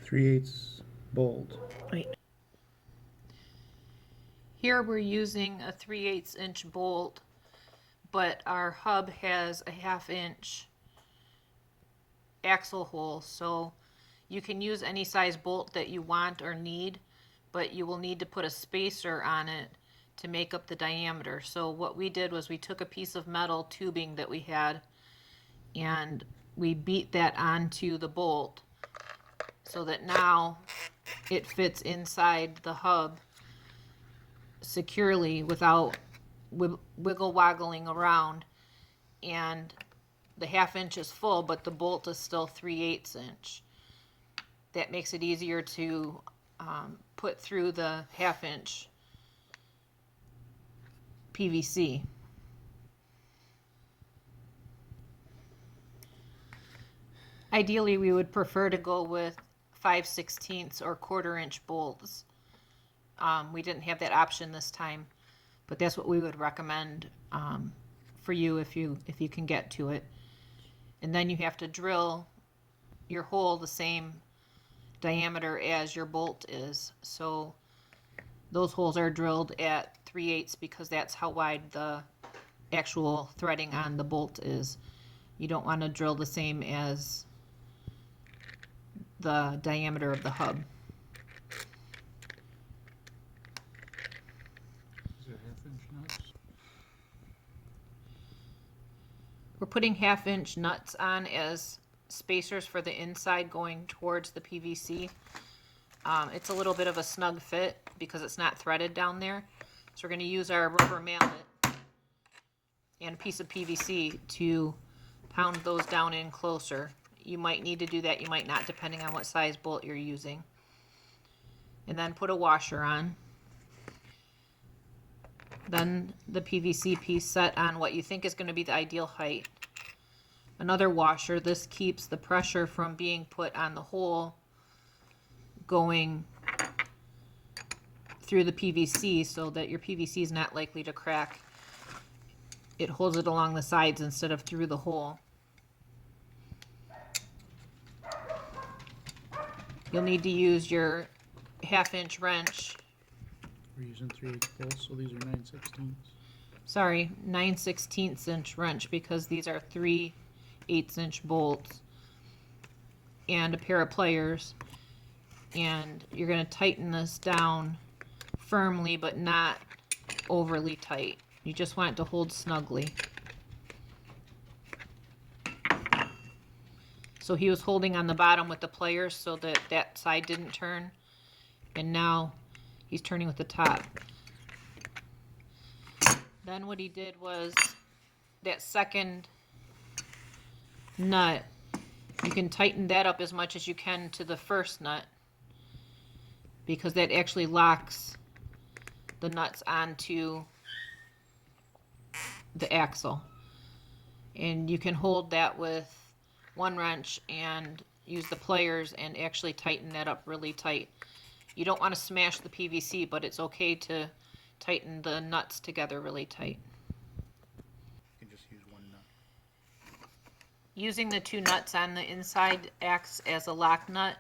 3/8 bolt. Right. Here we're using a 3/8 inch bolt, but our hub has a 1/2 inch axle hole, so you can use any size bolt that you want or need, but you will need to put a spacer on it to make up the diameter. So what we did was we took a piece of metal tubing that we had and we beat that onto the bolt so that now it fits inside the hub securely without wiggle woggling around, and the 1/2 inch is full, but the bolt is still 3/8 inch. That makes it easier to put through the 1/2 inch PVC. Ideally, we would prefer to go with 5/16 or 1/4 inch bolts. We didn't have that option this time, but that's what we would recommend for you if you can get to it. And then you have to drill your hole the same diameter as your bolt is. So those holes are drilled at 3/8 because that's how wide the actual threading on the bolt is. You don't want to drill the same as the diameter of the hub. Is it 1/2 inch nuts? We're putting 1/2 inch nuts on as spacers for the inside going towards the PVC. It's a little bit of a snug fit because it's not threaded down there. So we're going to use our rubber mallet and a piece of PVC to pound those down in closer. You might need to do that, you might not, depending on what size bolt you're using. And then put a washer on. Then the PVC piece set on what you think is going to be the ideal height. Another washer. This keeps the pressure from being put on the hole going through the PVC so that your PVC is not likely to crack. It holds it along the sides instead of through the hole. You'll need to use your 1/2 inch wrench. We're using 3/8 bolts, so these are 9/16. Sorry, 9/16 inch wrench because these are 3/8 inch bolts, and a pair of pliers. And you're going to tighten this down firmly but not overly tight. You just want it to hold snugly. So he was holding on the bottom with the pliers so that that side didn't turn, and now he's turning with the top. Then what he did was that second nut, you can tighten that up as much as you can to the first nut because that actually locks the nuts onto the axle. And you can hold that with one wrench and use the pliers and actually tighten that up really tight. You don't want to smash the PVC, but it's okay to tighten the nuts together really tight. You can just use one nut. Using the 2 nuts on the inside acts as a lock nut.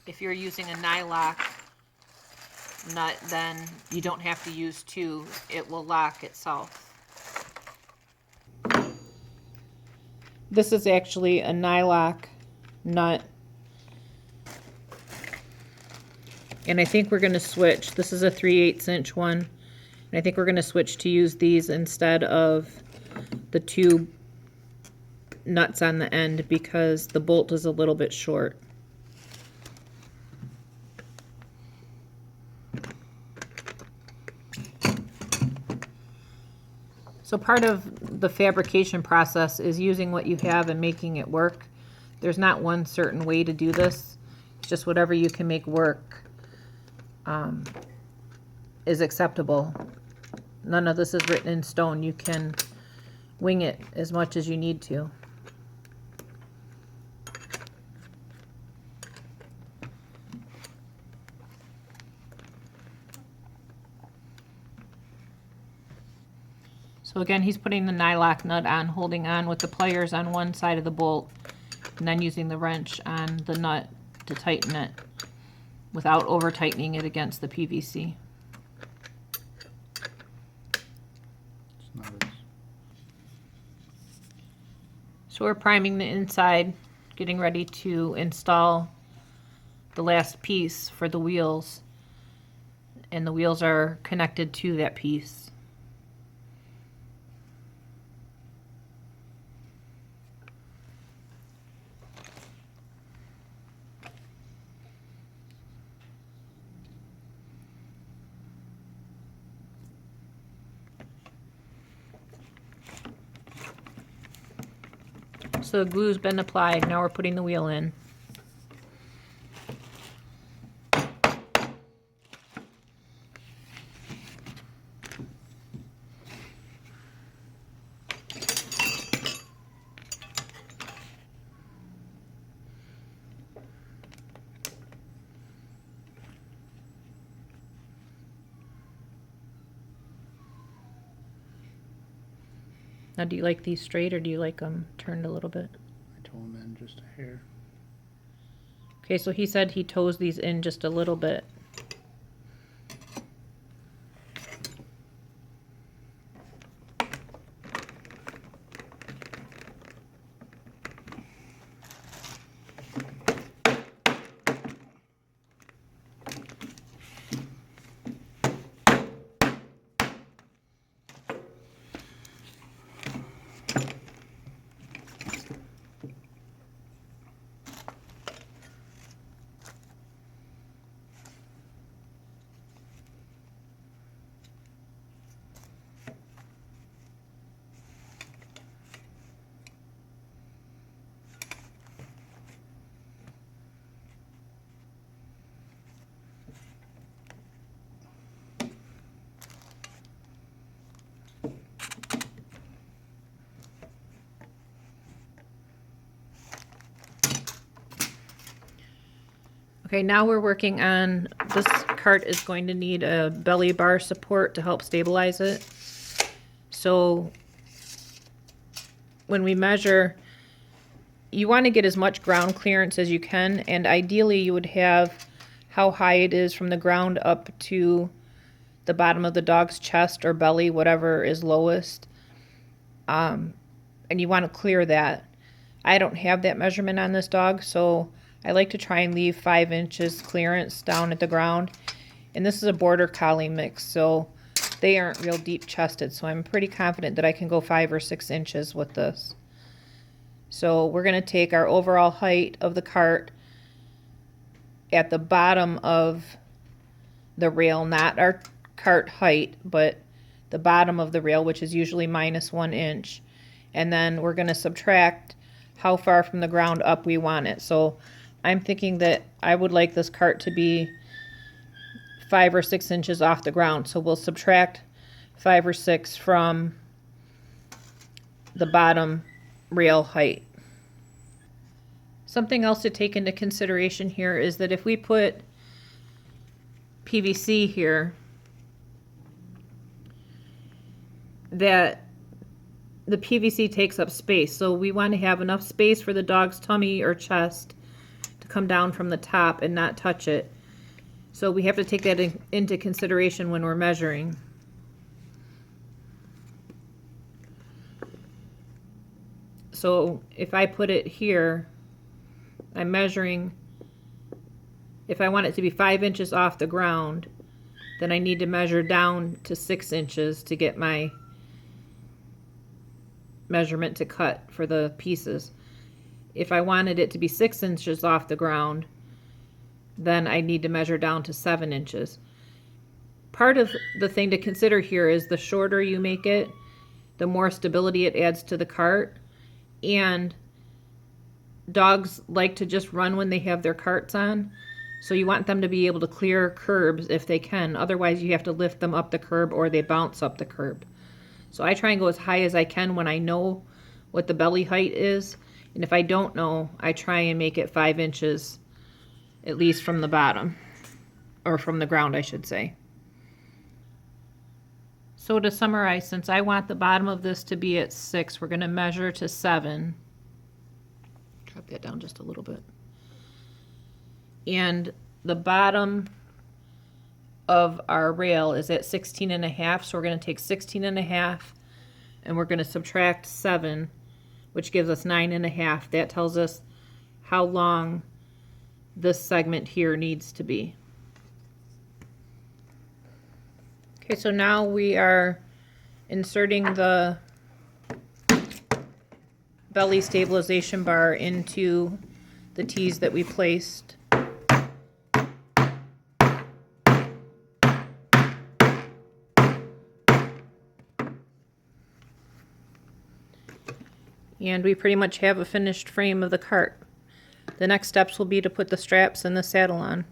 If you're using a nylock nut, then you don't have to use 2. It will lock itself. This is actually a nylock nut. And I think we're going to switch. This is a 3/8 inch one. And I think we're going to switch to use these instead of the 2 nuts on the end because the bolt is a little bit short. So part of the fabrication process is using what you have and making it work. There's not one certain way to do this. It's just whatever you can make work is acceptable. None of this is written in stone. You can wing it as much as you need to. So again, he's putting the nylock nut on, holding on with the pliers on one side of the bolt, and then using the wrench on the nut to tighten it. without over tightening it against the PVC. It's not as, So we're priming the inside, getting ready to install the last piece for the wheels, and the wheels are connected to that piece. So the glue's been applied, now we're putting the wheel in. Now, do you like these straight or do you like them turned a little bit? I told him in just a hair. Okay, so he said he toes these in just a little bit. Okay, now we're working on, this cart is going to need a belly bar support to help stabilize it. So when we measure, you want to get as much ground clearance as you can, and ideally you would have how high it is from the ground up to the bottom of the dog's chest or belly, whatever is lowest. And you want to clear that. I don't have that measurement on this dog, so I like to try and leave 5 inches clearance down at the ground. And this is a border collie mix, so they aren't real deep chested, so I'm pretty confident that I can go 5 or 6 inches with this. So we're going to take our overall height of the cart at the bottom of the rail, not our cart height, but the bottom of the rail, which is usually minus 1 inch. And then we're going to subtract how far from the ground up we want it. So I'm thinking that I would like this cart to be 5 or 6 inches off the ground. So we'll subtract 5 or 6 from the bottom rail height. Something else to take into consideration here is that if we put PVC here, that the PVC takes up space. So we want to have enough space for the dog's tummy or chest to come down from the top and not touch it. So we have to take that into consideration when we're measuring. So if I put it here, I'm measuring, if I want it to be 5 inches off the ground, then I need to measure down to 6 inches to get my measurement to cut for the pieces. If I wanted it to be 6 inches off the ground, then I need to measure down to 7 inches. Part of the thing to consider here is the shorter you make it, the more stability it adds to the cart. And dogs like to just run when they have their carts on. So you want them to be able to clear curbs if they can. Otherwise you have to lift them up the curb or they bounce up the curb. So I try and go as high as I can when I know what the belly height is. And if I don't know, I try and make it 5 inches at least from the bottom, or from the ground, I should say. So to summarize, since I want the bottom of this to be at 6, we're going to measure to 7. Drop that down just a little bit. And the bottom of our rail is at 16.5, so we're going to take 16.5 and we're going to subtract 7, which gives us 9.5. That tells us how long this segment here needs to be. Okay, so now we are inserting the belly stabilization bar into the T's that we placed. And we pretty much have a finished frame of the cart. The next steps will be to put the straps and the saddle on.